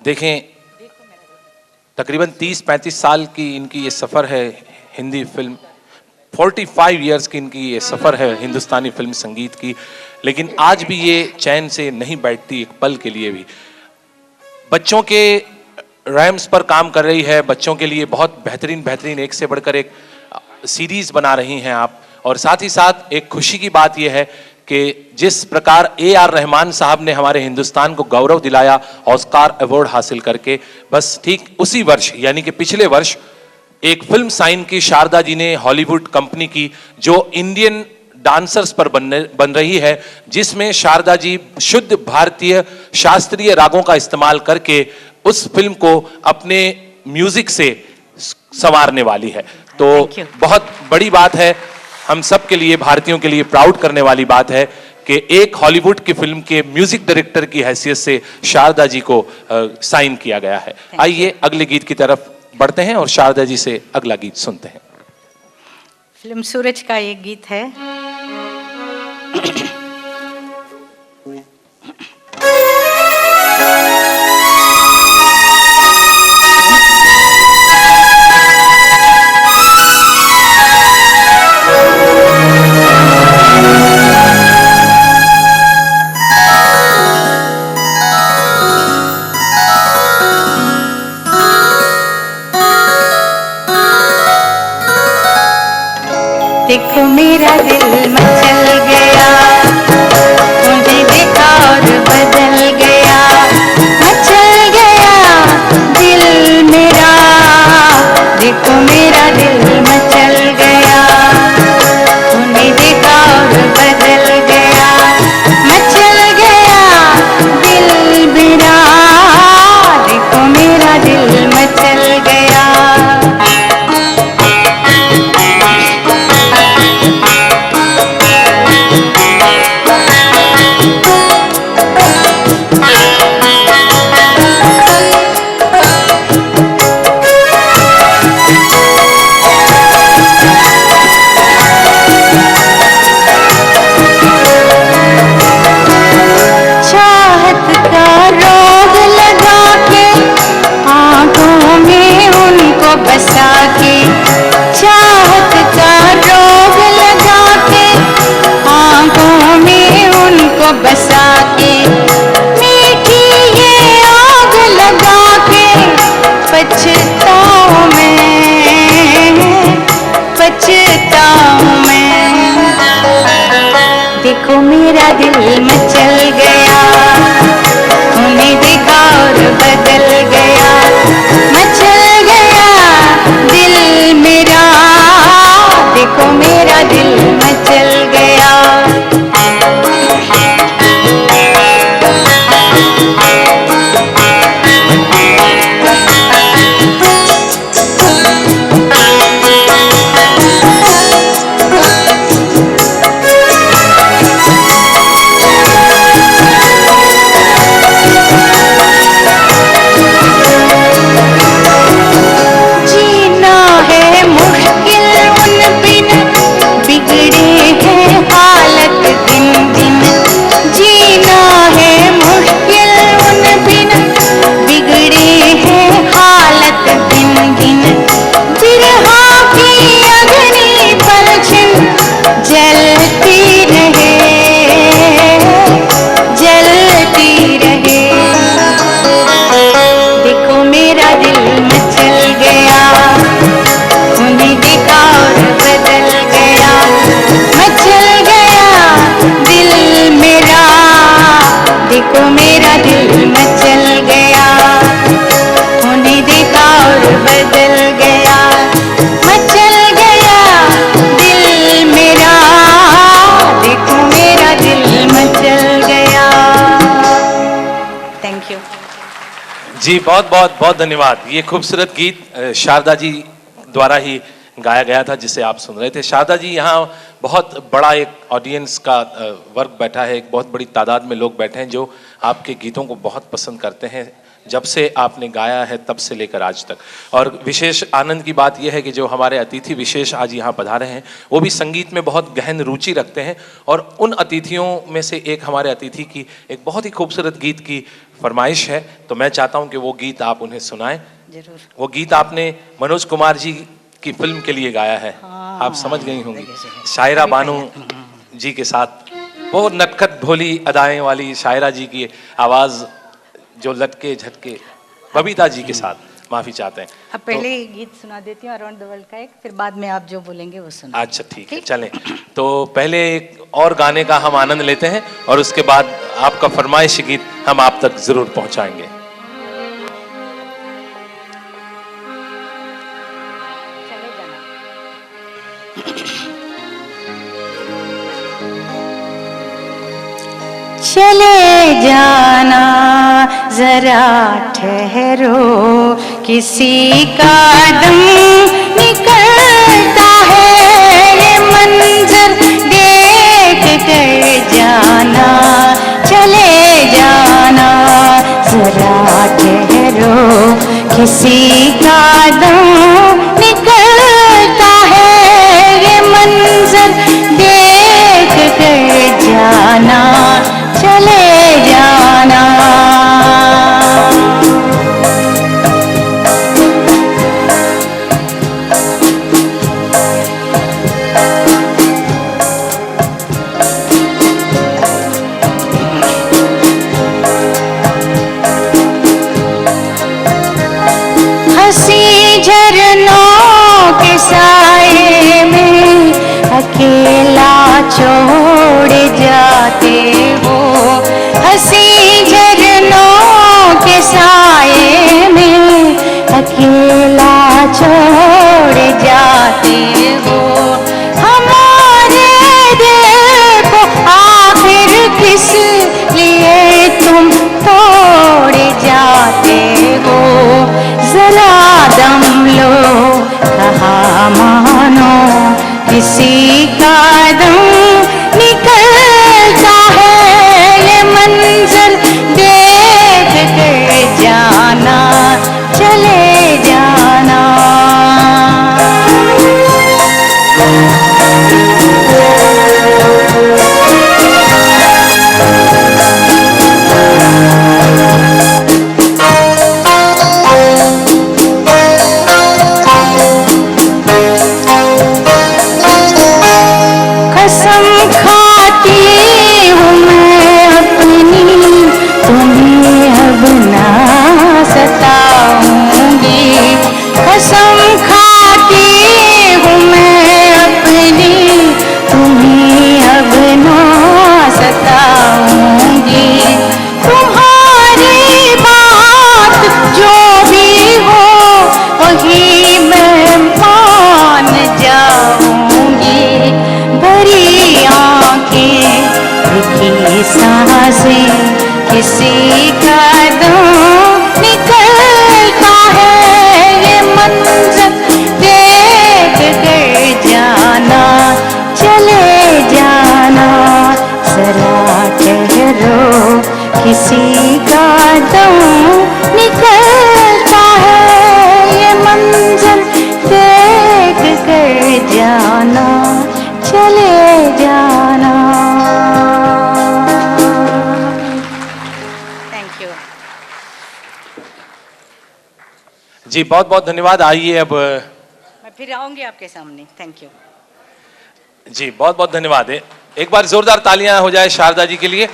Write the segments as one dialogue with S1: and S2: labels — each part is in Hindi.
S1: देखें, तकरीबन 30-35 साल की इनकी ये सफ़र है हिंदी फिल्म, 45 इयर्स की इनकी ये सफ़र है हिंदुस्तानी फिल्म संगीत की, लेकिन आज भी ये चैन से नहीं बैठती एक पल के लिए भी। बच्चों के रैम्स पर काम कर रही है, बच्चों के लिए बहुत बेहतरीन एक से बढ़कर एक सीरीज़ बना रही हैं आप। और साथ ही साथ एक खुशी की बात यह है कि जिस प्रकार AR रहमान साहब ने हमारे हिंदुस्तान को गौरव दिलाया ऑस्कार अवार्ड हासिल करके, बस ठीक उसी वर्ष यानी कि पिछले वर्ष एक फिल्म साइन की शारदा जी ने हॉलीवुड कंपनी की, जो इंडियन डांसर्स पर बन रही है, जिसमें शारदा जी शुद्ध भारतीय शास्त्रीय रागों का इस्तेमाल करके उस फिल्म को अपने म्यूजिक से संवारने वाली है। तो बहुत बड़ी बात है, हम सब के लिए, भारतीयों के लिए प्राउड करने वाली बात है कि एक हॉलीवुड की फिल्म के म्यूजिक डायरेक्टर की हैसियत से शारदा जी को साइन किया गया है। आइए अगले गीत की तरफ बढ़ते हैं और शारदा जी से अगला गीत सुनते हैं।
S2: फिल्म सूरज का एक गीत है। देखो मेरा दिल मचल गया, मुझे देखा और बदल गया, मचल गया दिल मेरा। देखो मेरा दिल मचल गया, मुझे देखा और बदल गया, मचल गया दिल मेरा। देखो मेरा दिल मचल गया। बसा के चाहत का रोग लगा के, आंखों में उनको बसा के, मीठी ये आग लगा के, पछताऊं मैं। देखो मेरा दिल मचल गया, उन्हें देखा और बदल गया, मचल दिल मेरा। देखो मेरा दिल मचल गया।
S1: जी बहुत धन्यवाद। ये खूबसूरत गीत शारदा जी द्वारा ही गाया गया था जिसे आप सुन रहे थे। शारदा जी, यहाँ बहुत बड़ा एक ऑडियंस का वर्ग बैठा है, एक बहुत बड़ी तादाद में लोग बैठे हैं जो आपके गीतों को बहुत पसंद करते हैं, जब से आपने गाया है तब से लेकर आज तक। और विशेष आनंद की बात यह है कि जो हमारे अतिथि विशेष आज यहाँ पधारे हैं वो भी संगीत में बहुत गहन रुचि रखते हैं, और उन अतिथियों में से एक हमारे अतिथि की एक बहुत ही खूबसूरत गीत की फरमाइश है, तो मैं चाहता हूँ कि वो गीत आप उन्हें सुनाएं।
S2: जरूर।
S1: वो गीत आपने मनोज कुमार जी की फिल्म के लिए गाया है, आप समझ गई होंगी, शायरा बानो जी के साथ। वो नटखट भोली अदाएं वाली शायरा जी की आवाज़ जो लटके झटके, बबीता जी के साथ। माफी चाहते हैं।
S2: अब पहले गीत सुना देती हूँ अराउंड द वर्ल्ड का एक, फिर बाद में आप जो बोलेंगे वो सुना।
S1: अच्छा ठीक है, चलें। तो पहले एक और गाने का हम आनंद लेते हैं और उसके बाद आपका फरमाइशी गीत हम आप तक जरूर पहुंचाएंगे।
S2: चले जाना जरा ठहरो, किसी का दम निकलता है, ये मंजर देख कर जाना। चले जाना जरा ठहरो, किसी का दम निकलता है, ये मंजर देख कर जाना। चले जाना हंसी झरनों के साए में अकेला छोड़ जाते हो, हंसी झरनों के साए में अकेला छोड़ जाते हो। हमारे दिल को आखिर किस लिए तुम तोड़ जाते हो, जरा दम लो कहा मानो, किसी का दम निकलता है, ये मंजर देख कर जाना। चले जाना कसम खाती हूँ मैं अपनी, तुम्हें अब ना सताऊंगी। कसम खाती हूँ मैं अपनी, तुम्हें अब ना सताऊंगी। तुम्हारी बात जो भी हो वही मैं मान जाऊंगी। भरी आंखें रुकी सांसें, किसी का दम निकलता है, ये मंजर देख कर जाना। चले जाना जरा ठहरो, किसी का दम निकलता है, ये मंजर देख कर जाना। चले जाना। थैंक यू
S1: जी, बहुत बहुत धन्यवाद। आइए अब
S2: मैं फिर आऊंगी आपके सामने। थैंक यू
S1: जी, बहुत बहुत धन्यवाद है। एक बार जोरदार तालियां हो जाए शारदा जी के लिए।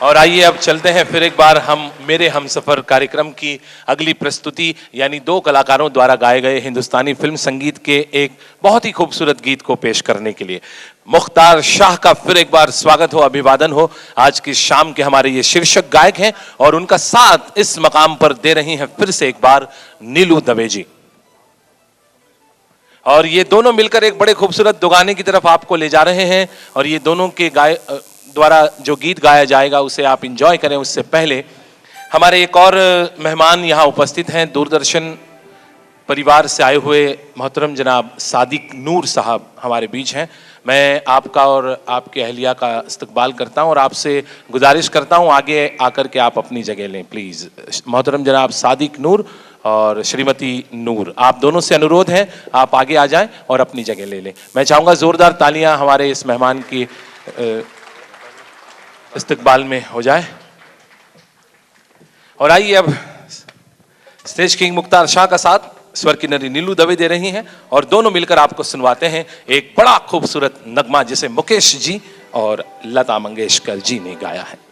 S1: और आइए अब चलते हैं फिर एक बार हम मेरे हमसफर कार्यक्रम की अगली प्रस्तुति, यानी दो कलाकारों द्वारा गाए गए हिंदुस्तानी फिल्म संगीत के एक बहुत ही खूबसूरत गीत को पेश करने के लिए। मुख्तार शाह का फिर एक बार स्वागत हो, अभिवादन हो। आज की शाम के हमारे ये शीर्षक गायक हैं और उनका साथ इस मकाम पर दे रही हैं फिर से एक बार नीलू दवे जी। और ये दोनों मिलकर एक बड़े खूबसूरत दुगाने की तरफ आपको ले जा रहे हैं, और ये दोनों के द्वारा जो गीत गाया जाएगा उसे आप एंजॉय करें। उससे पहले हमारे एक और मेहमान यहाँ उपस्थित हैं, दूरदर्शन परिवार से आए हुए मोहतरम जनाब सादिक नूर साहब हमारे बीच हैं। मैं आपका और आपके अहलिया का इस्तकबाल करता हूं और आपसे गुजारिश करता हूं आगे आकर के आप अपनी जगह लें प्लीज़। मोहतरम जनाब सादिक नूर और श्रीमती नूर, आप दोनों से अनुरोध है आप आगे आ जाएं और अपनी जगह ले लें। मैं चाहूँगा ज़ोरदार तालियां हमारे इस मेहमान की इस्तकबाल में हो जाए। और आइए अब स्टेज किंग मुख्तार शाह का साथ स्वर की नरी नीलू दवे दे रही हैं और दोनों मिलकर आपको सुनवाते हैं एक बड़ा खूबसूरत नगमा जिसे मुकेश जी और लता मंगेशकर जी ने गाया है।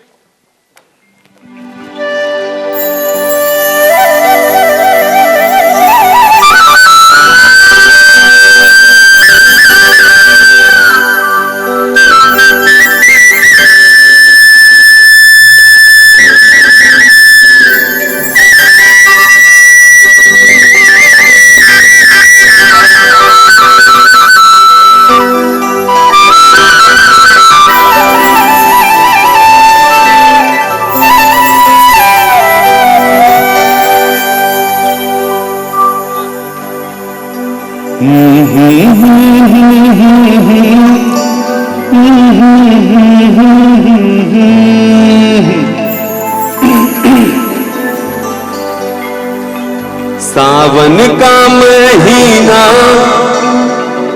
S3: सावन का महीना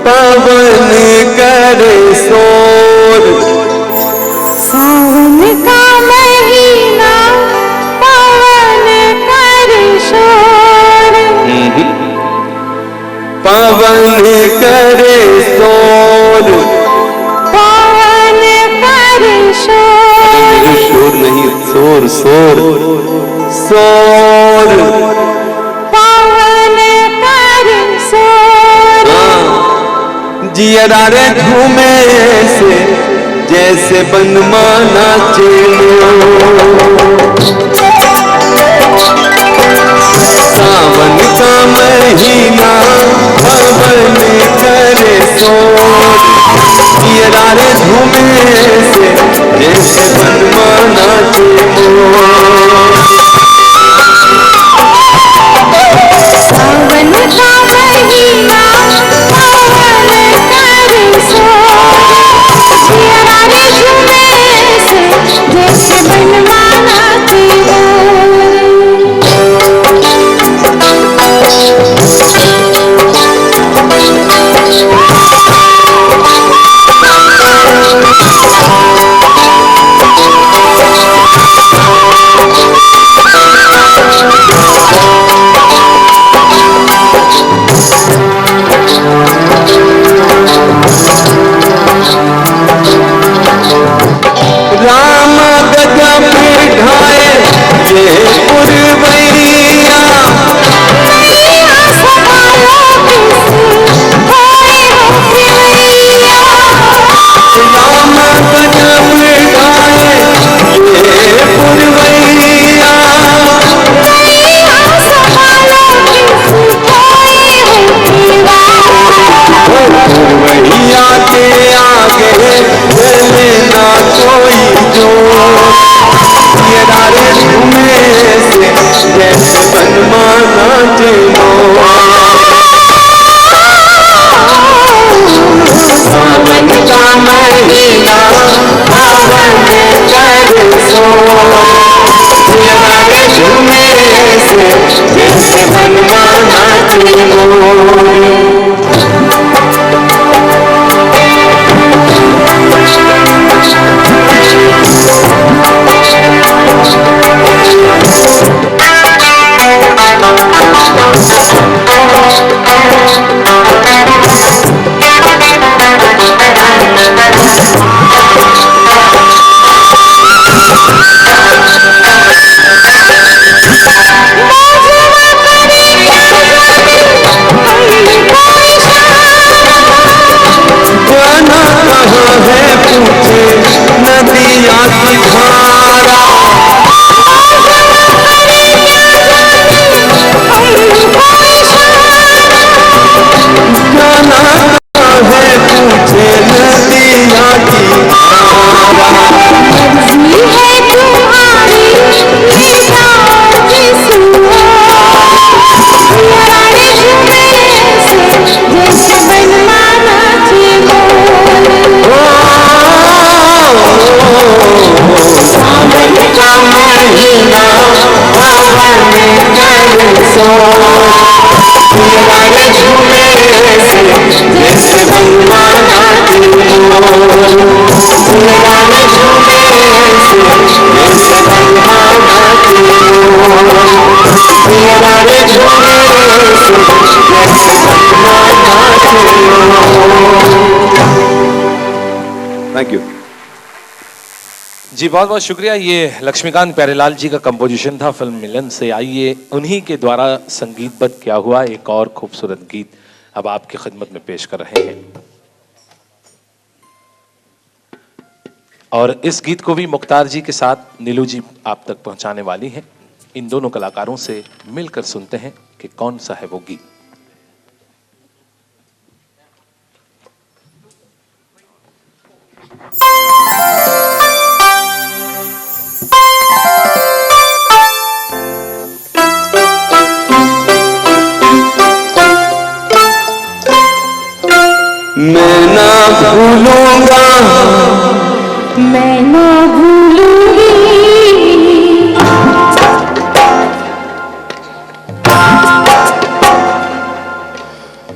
S3: पवन करे शोर,
S2: सावन का महीना पवन करे शोर,
S3: पवन करे शोर,
S2: पवन करे शोर,
S3: शोर नहीं शोर शोर शोर,
S2: पवन करे शोर,
S3: जियरा रे झूमे से जैसे बनमा नाचे। सावन का महीना पवन करे शोर, जियरा रे झूमे से जैसे बनमा नाचे मोर।
S2: सावन का महीना पवन करे शोर, जियरा रे झूमे से जैसे बनवा नाचे मोर।
S3: राम गजब ढाए ये पुरवैया, राम गजब ढाए ये पुरवैया, पुरवैया के आगे चले ना कोई जोर, जियरा रे झूमे से जैसे बनमा नाचे मोर। सावन का महीना पवन करे शोर, जियरा रे झूमे से जैसे बनमा नाचे मोर।
S1: जी बहुत बहुत शुक्रिया। ये लक्ष्मीकांत प्यारेलाल जी का कंपोजिशन था फिल्म मिलन से। आइए उन्हीं के द्वारा संगीतबद्ध किया हुआ एक और खूबसूरत गीत अब आपकी खिदमत में पेश कर रहे हैं। और इस गीत को भी मुख्तार जी के साथ नीलू जी आप तक पहुंचाने वाली हैं। इन दोनों कलाकारों से मिलकर सुनते हैं कि कौन सा है वो गीत।
S3: मैं ना भूलूंगा,
S2: मैं ना भूलूंगी,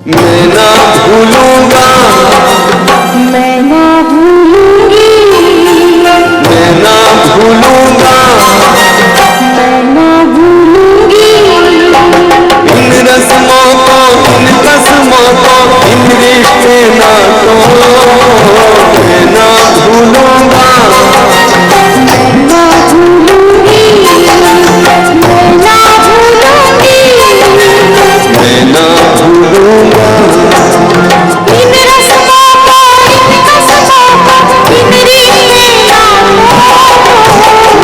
S3: मैं ना भूलूंगा,
S2: मैं ना भूलूंगी,
S3: मैं ना भूलूंगा,
S2: मैं ना भूलूंगी,
S3: इन रस्मों को, इन कस्मों को, इन रिश्ते नातों मैं ना भूलूंगा,
S2: मैं ना भूलूंगी, मैं ना भूलूंगी,
S3: मैं ना भूलूंगा,
S2: इन रस्मों को, इन कस्मों को, इन रिश्ते नातों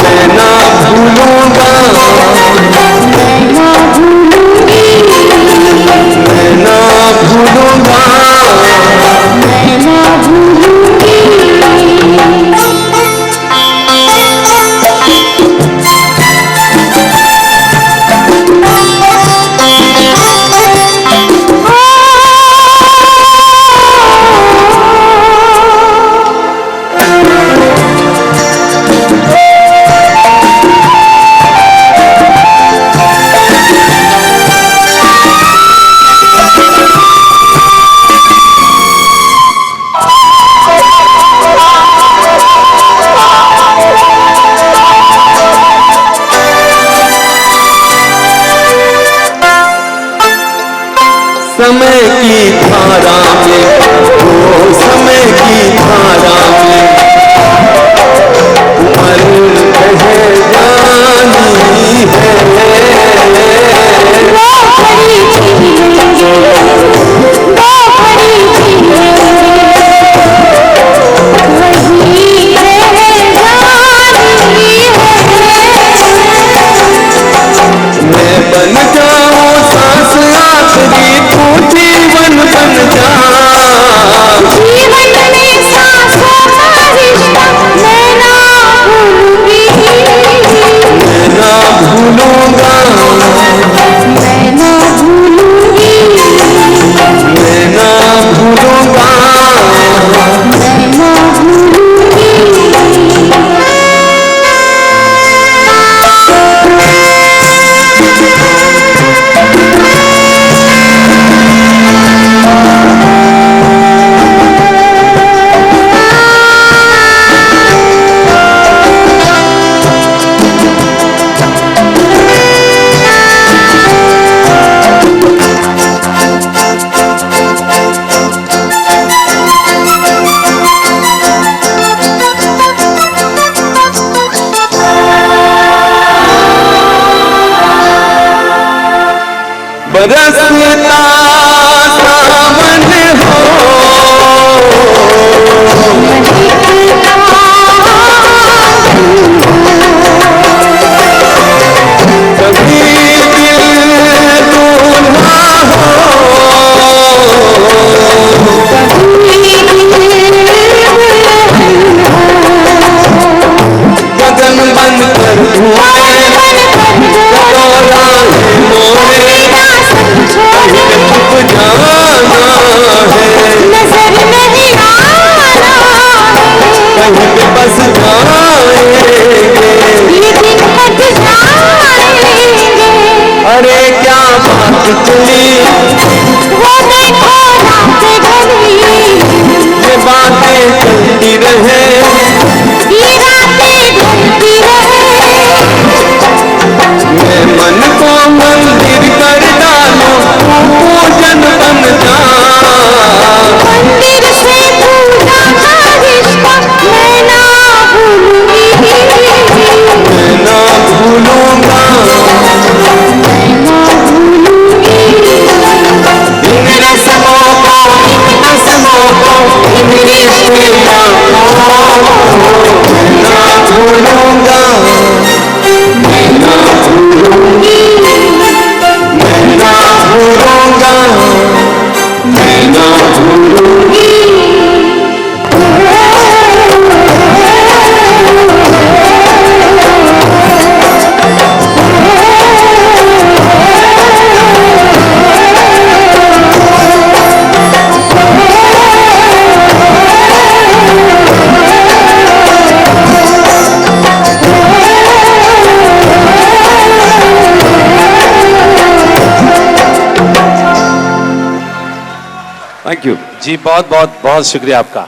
S3: मैं ना भूलूंगा,
S2: मैं ना भूलूंगी,
S3: मैं ना भूलूंगा,
S2: मैं ना भूलूंगी।
S3: समय की धारा में, वो समय की धारा में उम्र बह जानी है,
S2: वो खड़ी झीलेंगे, वो खड़ी झीलेंगे, वही रह जानी है।
S3: मैं बन जाऊं सांस आखिरी, तू जीवन बन जा,
S2: जीवन में सांसों का रिश्ता मैं ना भूलूंगी,
S3: मैं ना भूलूंगा,
S2: मैं ना भूलूंगी,
S3: मैं ना भूलूंगा,
S2: मैं ना भूलूंगी।
S3: बरसता सावन हो, कभी दिल दूल्हा हो, गगन बन कर धुआं कटोरा है मोरे, छुप जाना है,
S2: नजर नहीं आना
S3: कहीं पे बस जाएंगे,
S2: ये दिन कट जाएंगे।
S3: अरे क्या बात चली,
S2: वो देखो रात घड़ी,
S3: ये बातें चलती रहे,
S2: ये रातें ढलती रहे,
S3: मैं मन को मंदिर कर डालूं, तू पूजन बन जा,
S2: मंदिर से पूजा का रिश्ता मैं ना भूलूंगी,
S1: जी बहुत बहुत बहुत शुक्रिया आपका।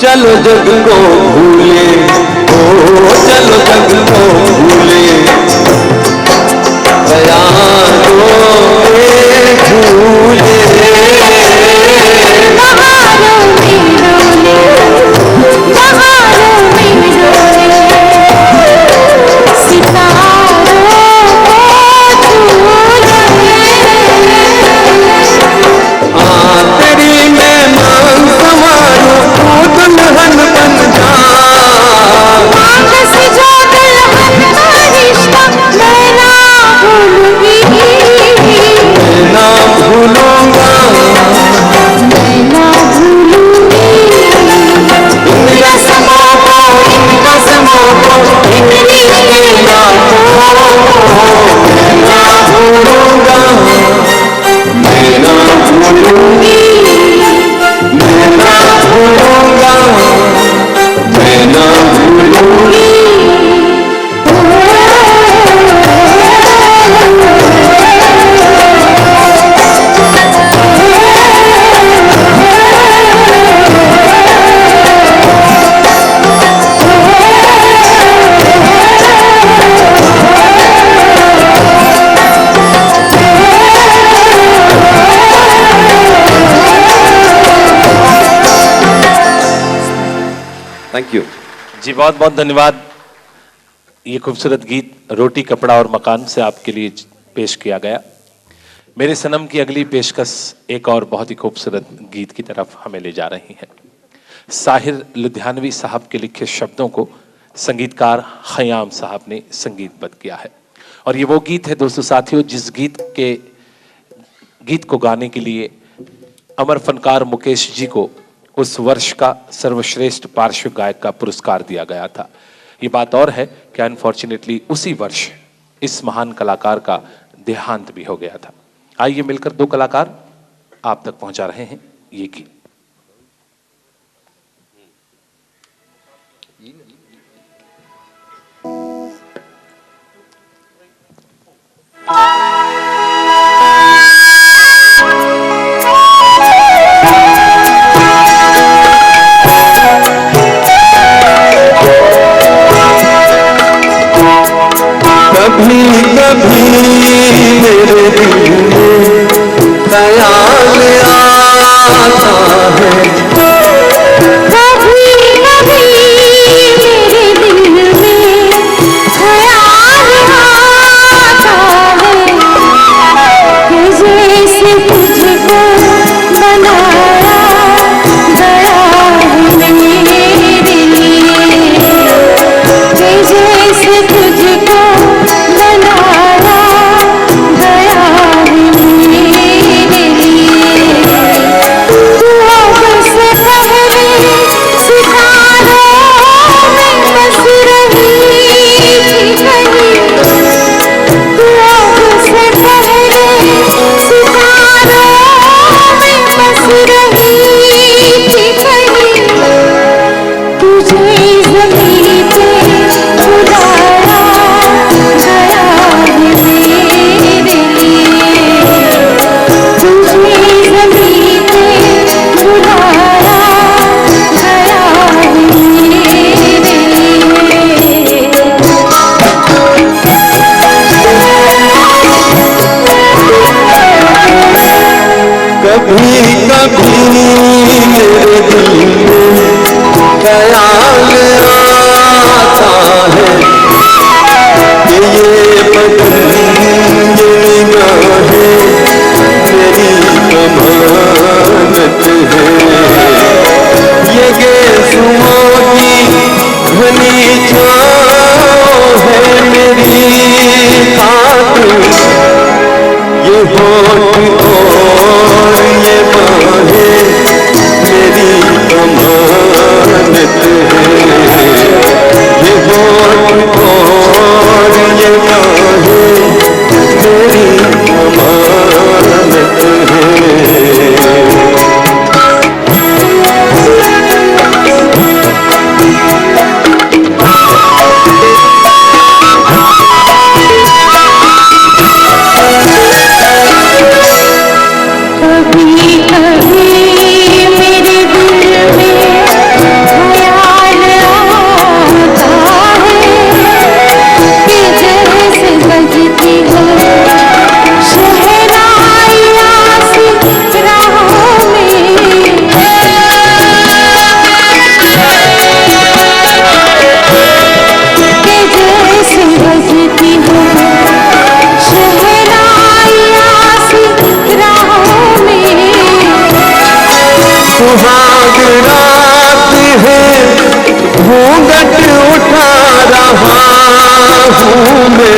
S3: चलो जग को भूले, ओ चलो जग को भूले, बयानों के झूले।
S2: बहारों में डोले, बहारों में डोले, सितारों को झूले।
S3: तेरी मैं मांग संवारूं, तू दुल्हन बन जा।
S2: मांग से जो दुल्हन का रिश्ता मैं ना भूलूंगी,
S3: मैं ना भूलूंगा,
S2: मैं ना भूलूंगी।
S3: इन रस्मों को, इन कसमों को, इन रिश्ते नातों को। मैं ना भूलूंगा, मैं ना भूलूंगी, मैं ना भूलूंगा, मैं ना भूलूंगी। थैंक यू
S1: जी बहुत बहुत धन्यवाद। ये खूबसूरत गीत रोटी कपड़ा और मकान से आपके लिए पेश किया गया। मेरे सनम की अगली पेशकश एक और बहुत ही खूबसूरत गीत की तरफ हमें ले जा रही है। साहिर लुधियानवी साहब के लिखे शब्दों को संगीतकार खयाम साहब ने संगीतबद्ध किया है और ये वो गीत है दोस्तों साथियों जिस गीत को गाने के लिए अमर फनकार मुकेश जी को उस वर्ष का सर्वश्रेष्ठ पार्श्व गायक का पुरस्कार दिया गया था। ये बात और है कि अनफॉर्चुनेटली उसी वर्ष इस महान कलाकार का देहांत भी हो गया था। आइए मिलकर दो कलाकार आप तक पहुंचा रहे हैं ये गीत।
S3: कभी कभी मेरे दिल में ख्याल आता है,
S2: कभी कभी मेरे दिल में ख्याल आता है कि जैसे तुझको बनाया गया है मेरे लिए, कि जैसे तुझको
S3: छाँव है मेरी घूंघट उठा रहा हूँ मैं।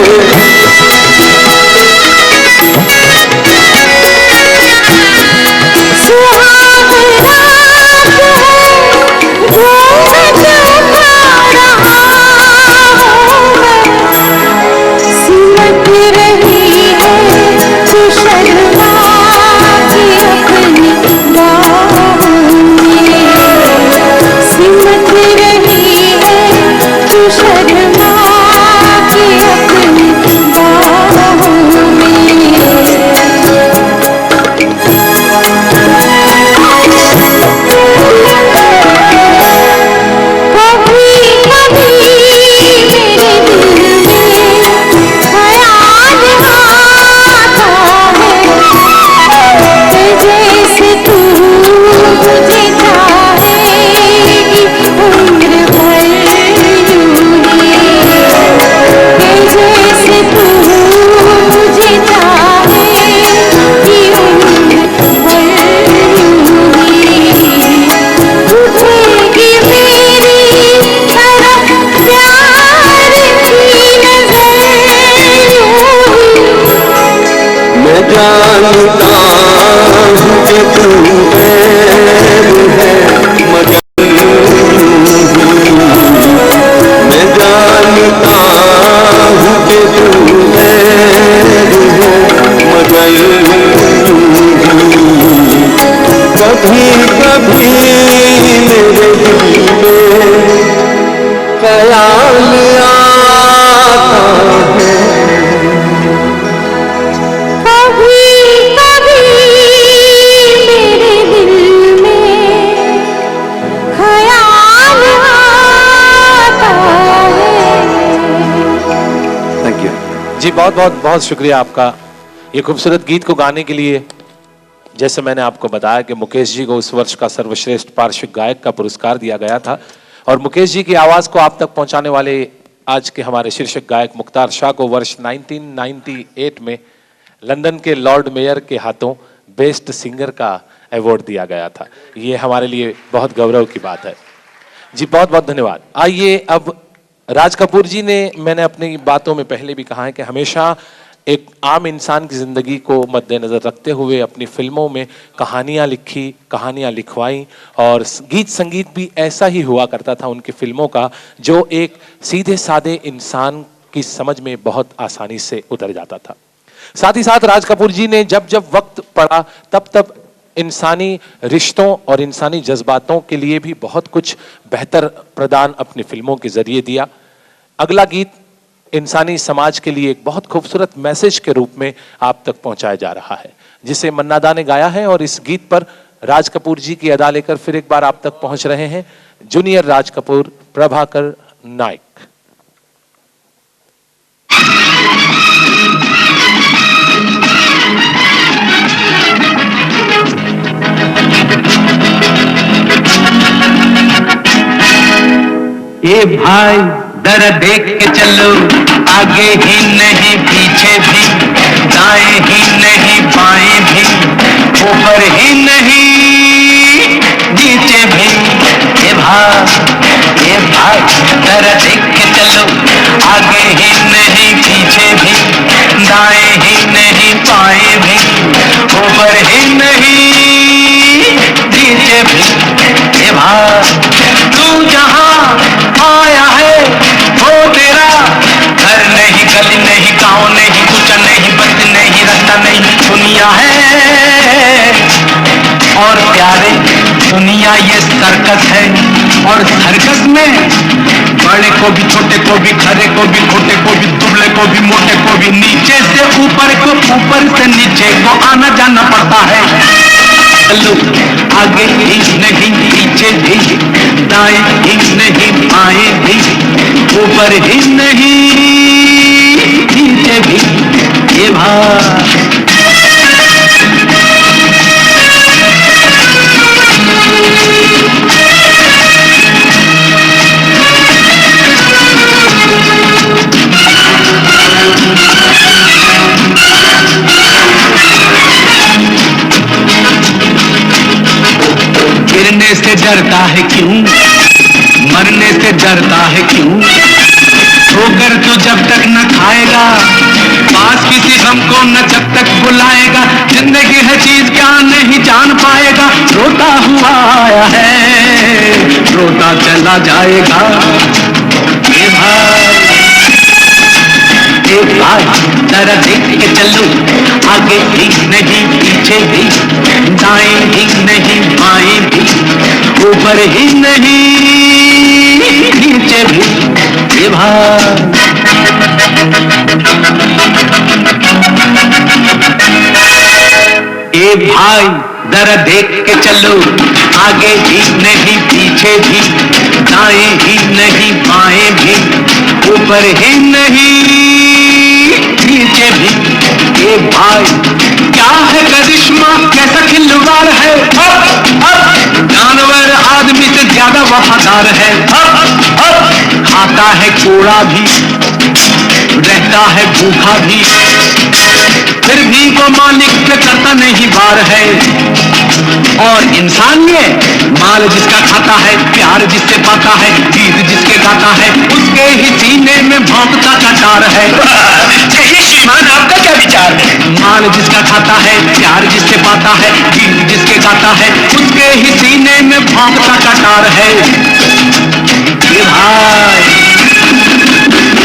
S1: जी बहुत बहुत बहुत शुक्रिया आपका ये खूबसूरत गीत को गाने के लिए। जैसे मैंने आपको बताया कि मुकेश जी को उस वर्ष का सर्वश्रेष्ठ पार्श्व गायक का पुरस्कार दिया गया था और मुकेश जी की आवाज को आप तक पहुंचाने वाले आज के हमारे शीर्षक गायक मुख्तार शाह को वर्ष 1998 में लंदन के लॉर्ड मेयर के हाथों बेस्ट सिंगर का अवार्ड दिया गया था। ये हमारे लिए बहुत गौरव की बात है। जी बहुत बहुत धन्यवाद। आइए अब राज कपूर जी ने, मैंने अपनी बातों में पहले भी कहा है कि हमेशा एक आम इंसान की जिंदगी को मद्देनजर रखते हुए अपनी फिल्मों में कहानियां लिखी, कहानियां लिखवाई और गीत संगीत भी ऐसा ही हुआ करता था उनकी फिल्मों का जो एक सीधे साधे इंसान की समझ में बहुत आसानी से उतर जाता था। साथ ही साथ राज कपूर जी ने जब जब वक्त पड़ा तब तब इंसानी रिश्तों और इंसानी जज्बातों के लिए भी बहुत कुछ बेहतर प्रदान अपनी फिल्मों के जरिए दिया। अगला गीत इंसानी समाज के लिए एक बहुत खूबसूरत मैसेज के रूप में आप तक पहुंचाया जा रहा है, जिसे मन्ना दा ने गाया है और इस गीत पर राज कपूर जी की अदा लेकर फिर एक बार आप तक पहुंच रहे हैं जूनियर राज कपूर, प्रभाकर नाइक।
S4: ए भाई दर देख के चलो, आगे ही नहीं पीछे भी, दाएं ही नहीं बाएं भी, ऊपर ही नहीं नीचे भी। ए भाई दर देख के चलो, आगे ही नहीं पीछे भी, दाएं ही नहीं बाएं भी, ऊपर ही नहीं नीचे भी। ए भाई तू जहां आया है वो तेरा घर नहीं, गली नहीं, गांव नहीं, कुछ नहीं, बच नहीं, रास्ता नहीं, दुनिया है। और प्यारे दुनिया ये सर्कस है और सर्कस में बड़े को भी, छोटे को भी, खरे को भी, खोटे को भी, दुबले को भी, मोटे को भी, नीचे से ऊपर को, ऊपर से नीचे को आना जाना पड़ता है। चलो आगे ही नहीं पीछे भी, दाएं ही नहीं बाएं भी, ऊपर ही नहीं नीचे भी। ये भाई गिरने से डरता है क्यों, मरने से डरता है क्यों? ठोकर तो जब तक न खाएगा, पास किसी गम को न जब तक बुलाएगा, जिंदगी है चीज क्या नहीं जान पाएगा। रोता हुआ आया है, रोता चला जाएगा। ए भाई जरा देख के चलो, आगे भी नहीं पीछे भी, दाएं भी नहीं बाएं भी, ऊपर ही नहीं नीचे भी। ए भाई जरा देख के चलो, आगे भी नहीं पीछे भी, दाएं ही नहीं बाएं भी, ऊपर ही नहीं नीचे भी। ए भाई क्या है करिश्मा, कैसा खिलवाड़ है, जानवर आदमी से ज्यादा वफादार है। खाता है कूड़ा भी, रहता है भूखा भी, फिर भी वो मालिक पे करता नहीं बार है। और इंसान ये माल जिसका खाता है, प्यार जिससे पाता है, गीत जिसके गाता है, उसके ही सीने में भौंकता कटार है।
S5: कहिए श्रीमान, आपका क्या विचार है?
S4: माल जिसका खाता है, प्यार जिससे पाता है, गीत जिसके गाता है, उसके ही सीने में भौंकता कटार है।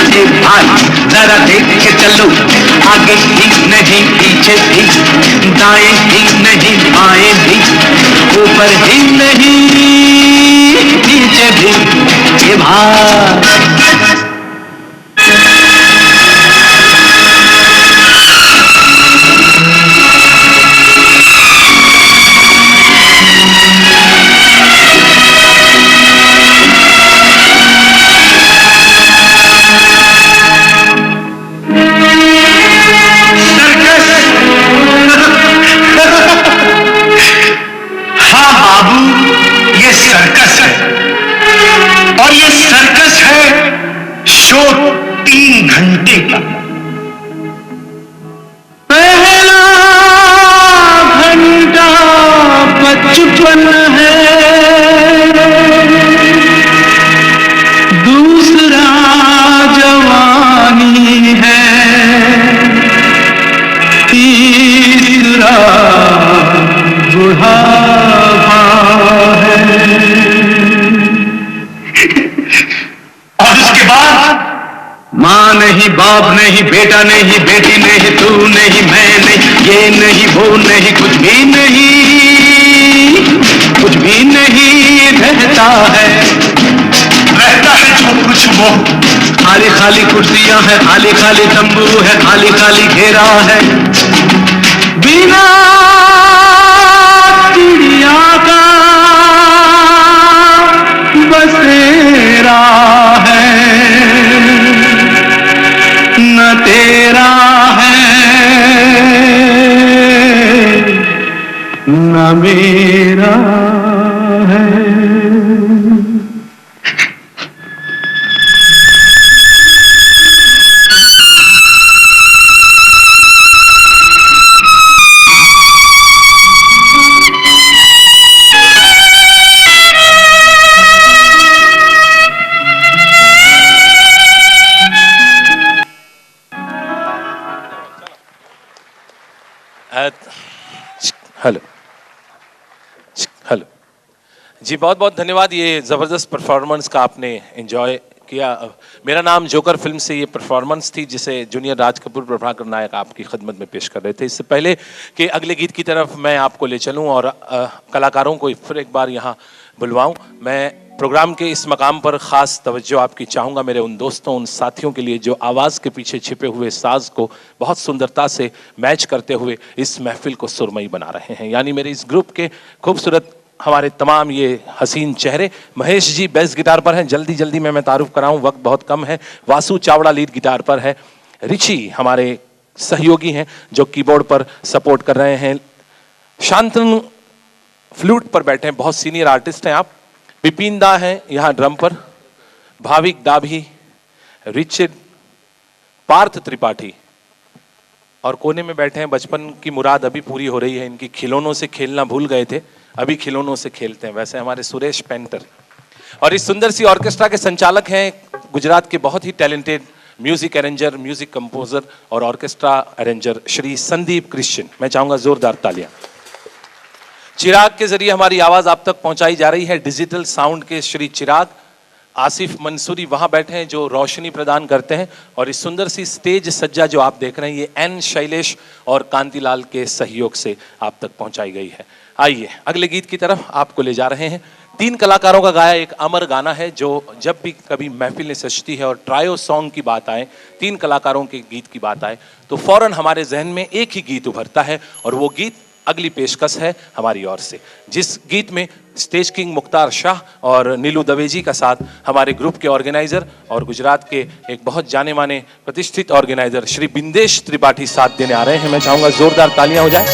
S4: ये भाई जरा देख के चलो, आगे भी नहीं पीछे भी, दाएं भी नहीं बाएं भी, ऊपर ही नहीं नीचे भी। ये भाई
S5: सर्कस है, और ये सर्कस है शो 3 घंटे का।
S4: पहला घंटा बचपन है, दूसरा जवानी है, तीसरा बुढ़ापा है,
S5: और उसके बाद
S4: माँ नहीं, बाप नहीं, बेटा नहीं, बेटी नहीं, तू नहीं, मैं नहीं, ये नहीं, वो नहीं, कुछ भी नहीं, कुछ भी नहीं रहता है।
S5: रहता है जो कुछ वो,
S4: खाली खाली कुर्सियां हैं, खाली खाली तंबू है, खाली खाली घेरा है, बिना चिड़िया का बसेरा है, न तेरा है न मेरा है।
S1: हेलो हेलो जी, बहुत बहुत धन्यवाद। ये ज़बरदस्त परफॉर्मेंस का आपने एंजॉय किया। मेरा नाम जोकर फिल्म से ये परफॉर्मेंस थी जिसे जूनियर राज कपूर प्रभाकर नायक आपकी खिदमत में पेश कर रहे थे। इससे पहले कि अगले गीत की तरफ मैं आपको ले चलूं और कलाकारों को फिर एक बार यहाँ बुलवाऊं, मैं प्रोग्राम के इस मकाम पर ख़ास तवज्जो आपकी चाहूँगा मेरे उन दोस्तों, उन साथियों के लिए जो आवाज़ के पीछे छिपे हुए साज को बहुत सुंदरता से मैच करते हुए इस महफिल को सुरमई बना रहे हैं। यानी मेरे इस ग्रुप के खूबसूरत हमारे तमाम ये हसीन चेहरे। महेश जी बेस गिटार पर हैं, जल्दी जल्दी मैं तारुफ कराऊं, वक्त बहुत कम है। वासु चावड़ा लीड गिटार पर है। रिची हमारे सहयोगी हैं जो कीबोर्ड पर सपोर्ट कर रहे हैं। शांतनु फ्लूट पर बैठे हैं, बहुत सीनियर आर्टिस्ट हैं आप। विपिन दा हैं यहाँ ड्रम पर, भाविक दाभी, रिचर्ड, पार्थ त्रिपाठी और कोने में बैठे हैं। बचपन की मुराद अभी पूरी हो रही है इनकी, खिलौनों से खेलना भूल गए थे, अभी खिलौनों से खेलते हैं। वैसे हमारे सुरेश पेंटर और इस सुंदर सी ऑर्केस्ट्रा के संचालक हैं गुजरात के बहुत ही talented music arranger, music composer और ऑर्केस्ट्रा अरेंजर श्री संदीप क्रिश्चियन। मैं चाहूंगा जोरदार तालियां। चिराग के जरिए हमारी आवाज आप तक पहुंचाई जा रही है, डिजिटल साउंड के श्री चिराग। आसिफ मंसूरी वहां बैठे हैं जो रोशनी प्रदान करते हैं, और इस सुंदर सी स्टेज सज्जा जो आप देख रहे हैं ये एन शैलेश और कांतिलाल के सहयोग से आप तक पहुंचाई गई है। आइए अगले गीत की तरफ आपको ले जा रहे हैं। 3 कलाकारों का गाया एक अमर गाना है जो जब भी कभी महफिल में सजती है और ट्रायो सॉन्ग की बात आए, 3 कलाकारों के गीत की बात आए, तो फौरन हमारे जहन में एक ही गीत उभरता है, और वो गीत अगली पेशकश है हमारी ओर से, जिस गीत में स्टेज किंग मुख्तार शाह और नीलू दवे जी का साथ हमारे ग्रुप के ऑर्गेनाइजर और गुजरात के एक बहुत जाने माने प्रतिष्ठित ऑर्गेनाइजर श्री बिंदेश त्रिपाठी साथ देने आ रहे हैं। मैं चाहूंगा जोरदार तालियां हो जाए।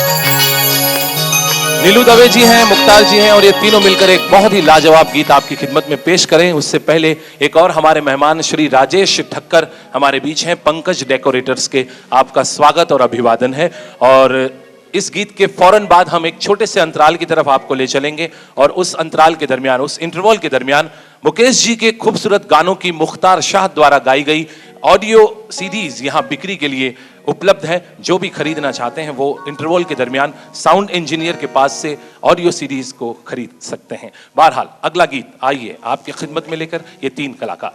S1: नीलू दवे जी हैं, मुख्तार जी हैं, और ये तीनों मिलकर एक बहुत ही लाजवाब गीत आपकी खिदमत में पेश करें। उससे पहले एक और हमारे मेहमान श्री राजेश ठक्कर हमारे बीच हैं, पंकज डेकोरेटर्स के। आपका स्वागत और अभिवादन है। और इस गीत के फौरन बाद हम एक छोटे से अंतराल की तरफ आपको ले चलेंगे, और उस अंतराल के दरमियान, उस इंटरवल के दरमियान मुकेश जी के खूबसूरत गानों की मुख्तार शाह द्वारा गाई गई ऑडियो सीडीज यहाँ बिक्री के लिए उपलब्ध है। जो भी खरीदना चाहते हैं वो इंटरवल के दरमियान साउंड इंजीनियर के पास से ऑडियो सीडीज को खरीद सकते हैं। बहरहाल अगला गीत आइए आपकी खिदमत में लेकर ये 3 कलाकार।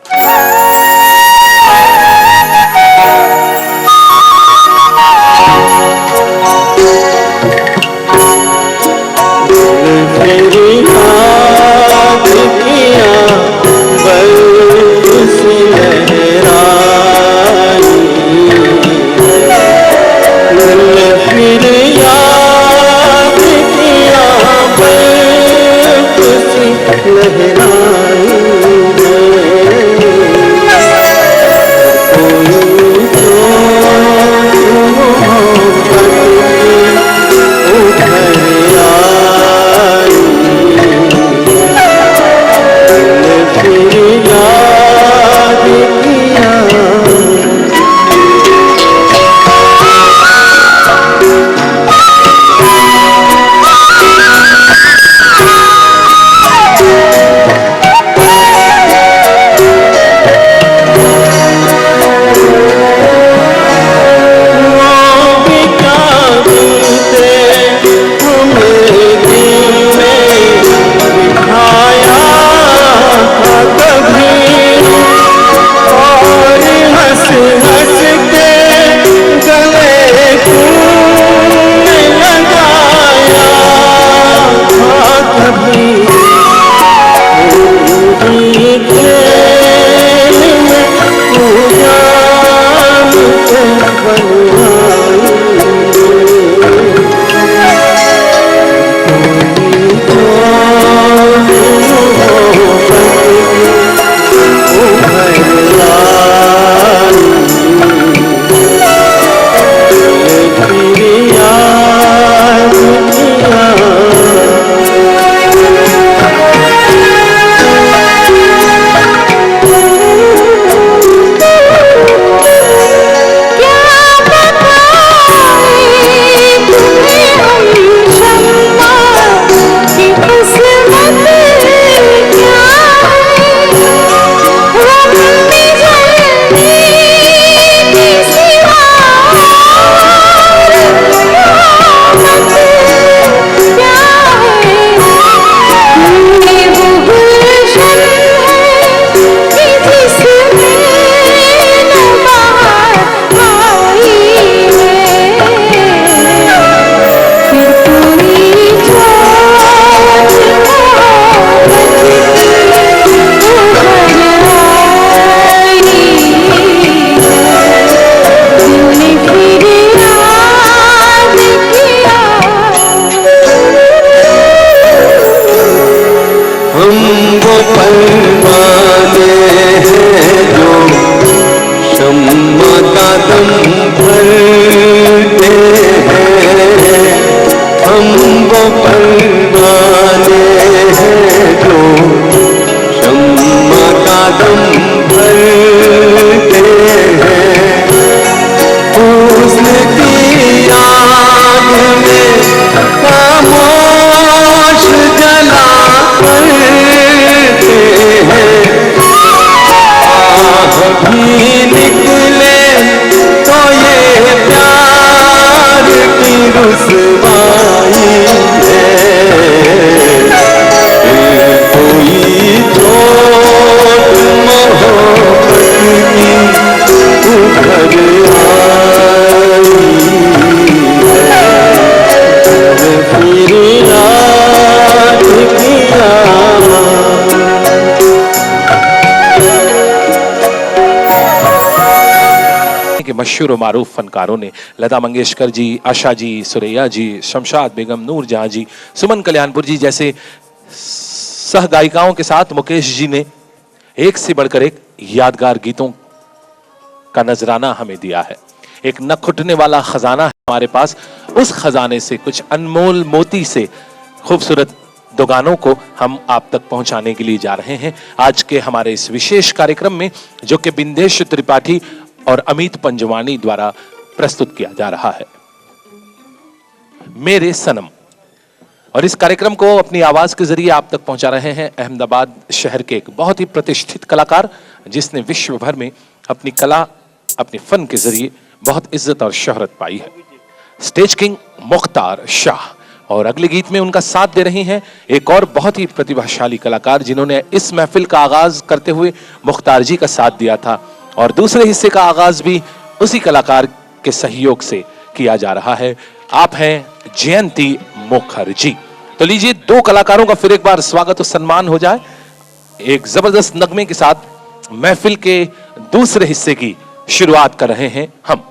S1: मशहूर व मारूफ फनकारों ने, लता मंगेशकर जी, आशा जी, सुरैया जी, शमशाद बेगम, नूरजहां जी, सुमन कल्याणपुर जी जैसे सह गायिकाओं के साथ मुकेश जी ने एक से बढ़कर एक यादगार गीतों का नजराना हमें दिया है। एक न खुटने वाला खजाना है हमारे पास, उस खजाने से कुछ अनमोल मोती से खूबसूरत दो गानों को हम आप तक पहुंचाने के लिए जा रहे हैं आज के हमारे इस विशेष कार्यक्रम में, जो कि बिंदेश त्रिपाठी और अमित पंजवानी द्वारा प्रस्तुत किया जा रहा है। मेरे सनम। और इस कार्यक्रम को अपनी आवाज के जरिए आप तक पहुंचा रहे हैं अहमदाबाद शहर के एक बहुत ही प्रतिष्ठित कलाकार, जिसने विश्व भर में अपनी कला, अपने फन के जरिए बहुत इज्जत और शोहरत पाई है। Stage king Mukhtar Shah. और अगले गीत में उनका साथ दे रही हैं एक और बहुत ही प्रतिभाशाली कलाकार, जिन्होंने इस महफिल का आगाज करते हुए मुख्तार जी का साथ दिया था और दूसरे हिस्से का आगाज भी उसी कलाकार के सहयोग से किया जा रहा है। आप हैं जयंती मुखर्जी। तो लीजिए दो कलाकारों का फिर एक बार स्वागत और सम्मान हो जाए। एक जबरदस्त नगमे के साथ महफिल के दूसरे हिस्से की शुरुआत कर रहे हैं हम।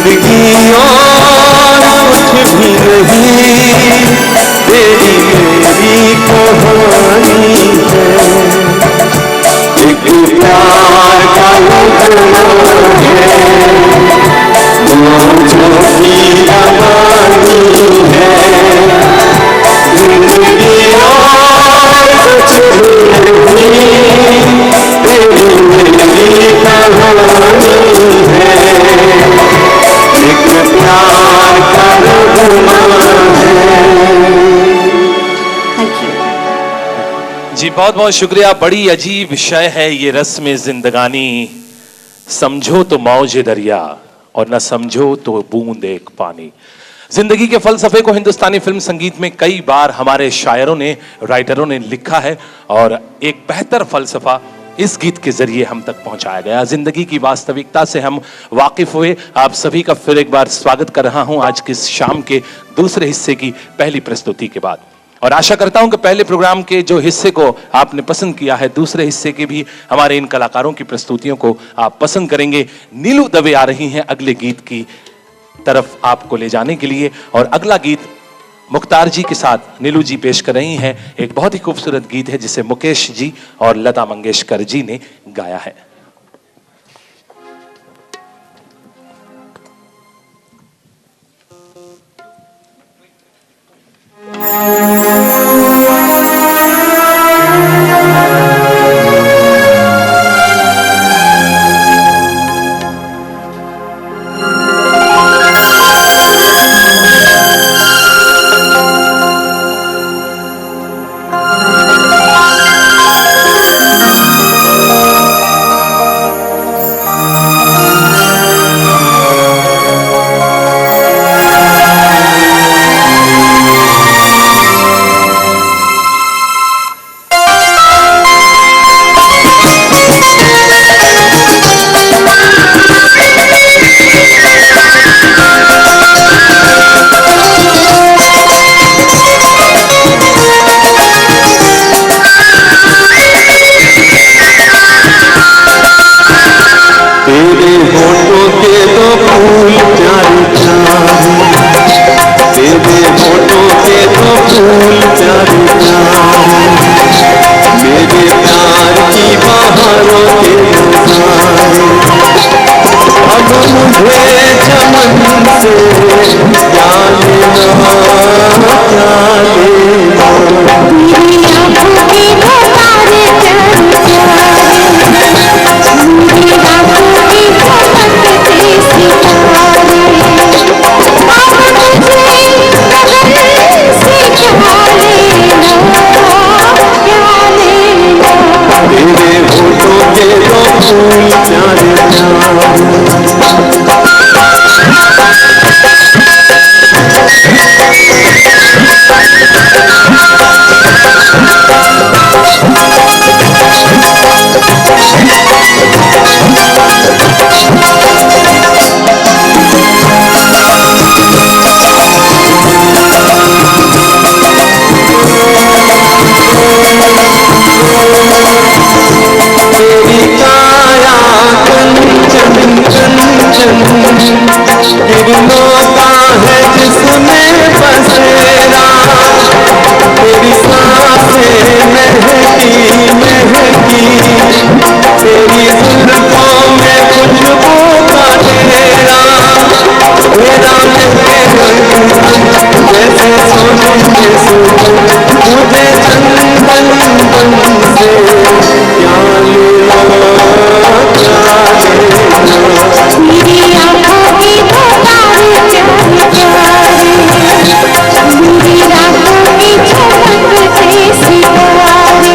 S3: जिंदगी और कुछ भी नहीं, तेरी मेरी कहानी है। एक प्यार का लम्हा है, मौजों की कहानी है। जिंदगी और कुछ भी नहीं, तेरी मेरी कहानी है। एक प्यार का लम्हा है।
S1: जी बहुत बहुत शुक्रिया। बड़ी अजीब विषय है ये रस्म जिंदगानी, समझो तो मौज दरिया और न समझो तो बूंद एक पानी। जिंदगी के फलसफे को हिंदुस्तानी फिल्म संगीत में कई बार हमारे शायरों ने, राइटरों ने लिखा है और एक बेहतर फलसफा इस गीत के जरिए हम तक पहुंचाया गया। जिंदगी की वास्तविकता से हम वाकिफ हुए। आप सभी का फिर एक बार स्वागत कर रहा हूं आज की शाम के दूसरे हिस्से की पहली प्रस्तुति के बाद, और आशा करता हूं कि पहले प्रोग्राम के जो हिस्से को आपने पसंद किया है, दूसरे हिस्से के भी हमारे इन कलाकारों की प्रस्तुतियों को आप पसंद करेंगे। नीलू दवे आ रही हैं अगले गीत की तरफ आपको ले जाने के लिए, और अगला गीत मुख्तार जी के साथ नीलू जी पेश कर रही हैं। एक बहुत ही खूबसूरत गीत है जिसे मुकेश जी और लता मंगेशकर जी ने गाया है।
S2: मेरी राहों की झलक से सितारे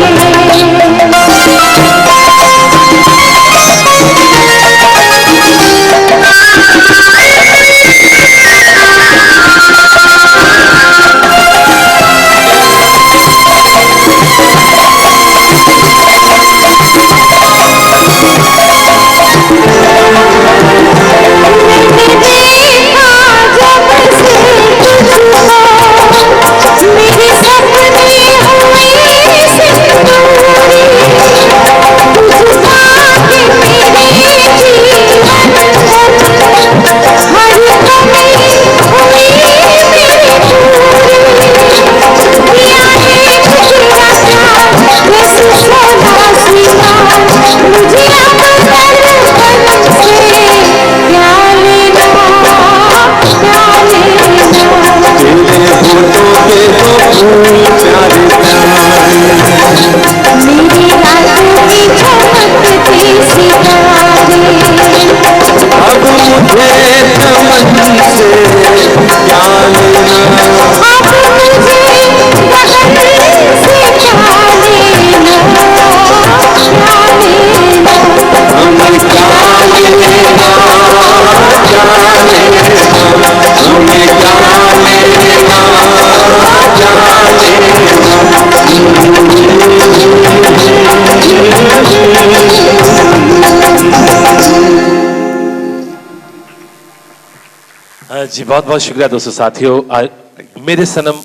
S1: जी बहुत बहुत शुक्रिया दोस्तों साथियों। मेरे सनम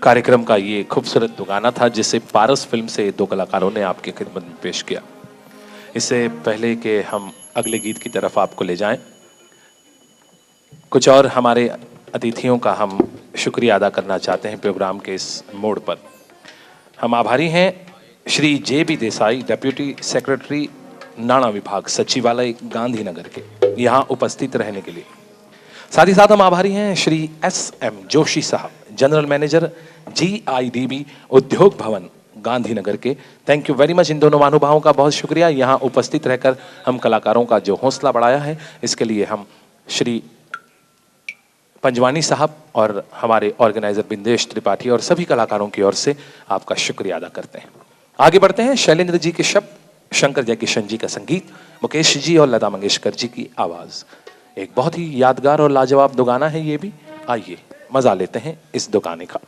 S1: कार्यक्रम का ये खूबसूरत गाना था जिसे पारस फिल्म से दो कलाकारों ने आपकी खिदमत में पेश किया। इससे पहले कि हम अगले गीत की तरफ आपको ले जाएं, कुछ और हमारे अतिथियों का हम शुक्रिया अदा करना चाहते हैं प्रोग्राम के इस मोड़ पर। हम आभारी हैं Shri JB. Desai, deputy secretary नाणा विभाग, सचिवालय गांधीनगर के, यहाँ उपस्थित रहने के लिए। साथ ही साथ हम आभारी हैं श्री S.M. जोशी साहब, जनरल मैनेजर GIDB उद्योग भवन गांधीनगर के। Thank you very much. इन दोनों महानुभावों का बहुत शुक्रिया, यहाँ उपस्थित रहकर हम कलाकारों का जो हौसला बढ़ाया है, इसके लिए हम श्री पंजवानी साहब और हमारे ऑर्गेनाइजर बिंदेश त्रिपाठी और सभी कलाकारों की ओर से आपका शुक्रिया अदा करते हैं। आगे बढ़ते हैं। शैलेंद्र जी के शब्द, शंकर जयकिशन जी का संगीत, मुकेश जी और लता मंगेशकर जी की आवाज। एक बहुत ही यादगार और लाजवाब दो गाना है ये भी। आइए मजा लेते हैं इस दो गाने का।